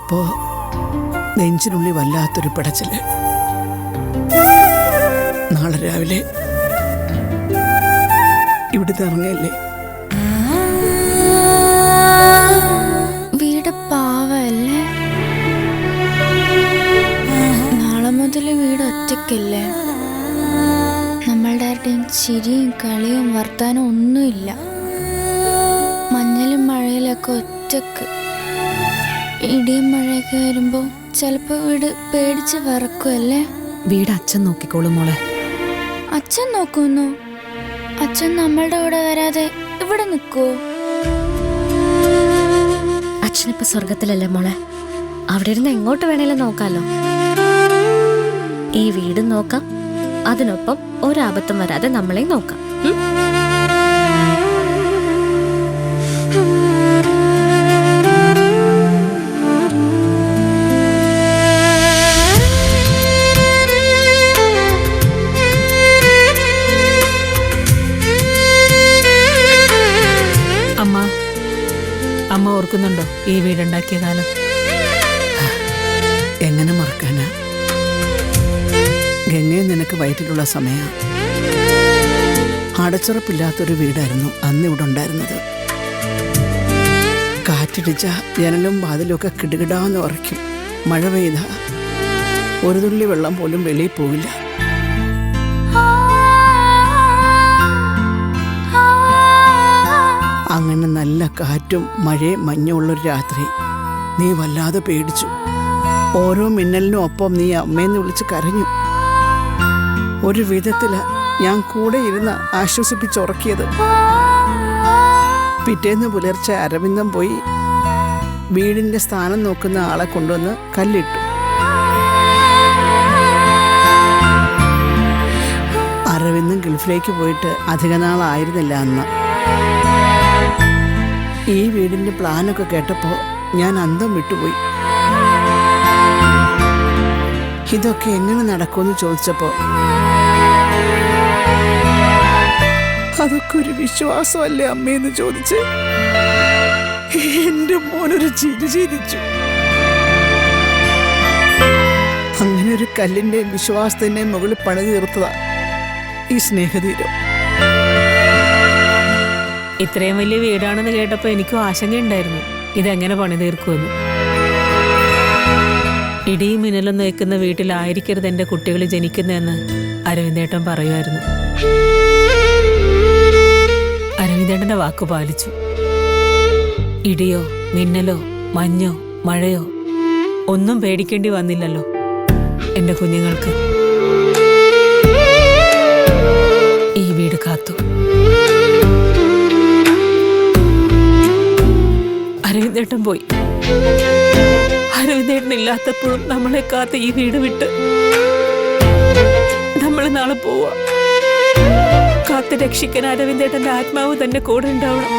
ഇപ്പോ നെഞ്ചിനുള്ളിൽ വല്ലാത്തൊരു പിടച്ചില്. നാളെ രാവിലെ ഇവിടുന്ന് ഇറങ്ങല്ലേ? വീട് പാവല്ലേ? നാളെ മുതൽ വീട് ഒറ്റയ്ക്കല്ലേ? നമ്മളുടെ ആരുടെയും ചിരിയും കളിയും വർത്താനം ഒന്നുമില്ല. മഞ്ഞളും മഴയിലൊക്കെ ഒറ്റക്ക്. ഇടിയും മഴയൊക്കെ വരുമ്പോ ചിലപ്പോ വീട് പേടിച്ച് വിറക്കുമല്ലേ? വീട് അച്ഛൻ നോക്കിക്കോളും മോളെ. അച്ഛൻ നോക്കുന്നു? അച്ഛൻ നമ്മളുടെ കൂടെ വരാതെ ഇവിടെ നിൽക്കുവോ? അച്ഛനിപ്പോ സ്വർഗത്തിലല്ലേ മോളെ? അവിടെ ഇരുന്ന് എങ്ങോട്ട് വേണേലും നോക്കാലോ. ഈ വീടും നോക്കാം, അതിനൊപ്പം ഒരാപത്തും വരാതെ നമ്മളെയും നോക്കാം. അമ്മ ഓർക്കുന്നുണ്ടോ ഈ വീടുണ്ടാക്കിയ കാലം? എങ്ങനെ മറക്കാനാ? ഗംഗയെ നിനക്ക് വയറ്റിലുള്ള സമയം. അടച്ചുറപ്പില്ലാത്തൊരു വീടായിരുന്നു അന്ന് ഇവിടെ ഉണ്ടായിരുന്നത്. കാറ്റിടിച്ച ജനലും വാതിലും ഒക്കെ കിടുകിടാന്ന് ഉറയ്ക്കും. മഴ പെയ്ത ഒരു തുള്ളി വെള്ളം പോലും വെളിയിൽ പോവില്ല. അങ്ങനെ നല്ല കാറ്റും മഴയും മഞ്ഞുള്ളൊരു രാത്രി നീ വല്ലാതെ പേടിച്ചു. ഓരോ മിന്നലിനും ഒപ്പം നീ അമ്മയെന്ന് വിളിച്ച് കരഞ്ഞു. ഒരു വിധത്തില് ഞാൻ കൂടെ ഇരുന്ന് ആശ്വസിപ്പിച്ചുറക്കിയത്. പിറ്റേന്ന് പുലർച്ചെ അരവിന്ദം പോയി വീടിന്റെ സ്ഥാനം നോക്കുന്ന ആളെ കൊണ്ടുവന്ന് കല്ലിട്ടു. അരവിന്ദം ഗൾഫിലേക്ക് പോയിട്ട് അധിക നാളായിരുന്നില്ല അന്ന്. ഈ വീടിന്റെ പ്ലാനൊക്കെ കേട്ടപ്പോ ഞാൻ അന്തം വിട്ടുപോയി. ഇതൊക്കെ എങ്ങനെ നടക്കുമെന്ന് ചോദിച്ചപ്പോ അതൊക്കെ ഒരു വിശ്വാസമല്ലേ അമ്മയെന്ന് ചോദിച്ച് എന്റെ മോനൊരു ചിരി ചിരിച്ചു. അങ്ങനെ ഒരു കല്ലിന്റെയും വിശ്വാസത്തിന്റെയും മുകളിൽ പണി തീർത്തതാ ഈ സ്നേഹതീരം. ഇത്രയും വലിയ വീടാണെന്ന് കേട്ടപ്പോൾ എനിക്കും ആശങ്കയുണ്ടായിരുന്നു, ഇതെങ്ങനെ പണി തീർക്കുമെന്ന്. ഇടിയും മിന്നലും നിൽക്കുന്ന വീട്ടിലായിരിക്കരുത് എൻ്റെ കുട്ടികൾ ജനിക്കുന്നതെന്ന് അരവിന്ദേട്ടൻ പറയുമായിരുന്നു. അരവിന്ദേട്ടൻ്റെ വാക്ക് പാലിച്ചു. ഇടിയോ മിന്നലോ മഞ്ഞോ മഴയോ ഒന്നും പേടിക്കേണ്ടി വന്നില്ലല്ലോ എൻ്റെ കുഞ്ഞുങ്ങൾക്ക്. ഈ വീട് കാത്തു. അരവിന്ദേട്ടൻ പോയി. അരവിന്ദേട്ടൻ ഇല്ലാത്തപ്പോഴും നമ്മളെ കാത്ത് ഈ വീട് വിട്ട് നമ്മൾ നാളെ പോവാ. കാത്ത് രക്ഷിക്കാൻ അരവിന്ദേട്ടന്റെ ആത്മാവ് തന്നെ കൂടെ ഉണ്ടാവണം.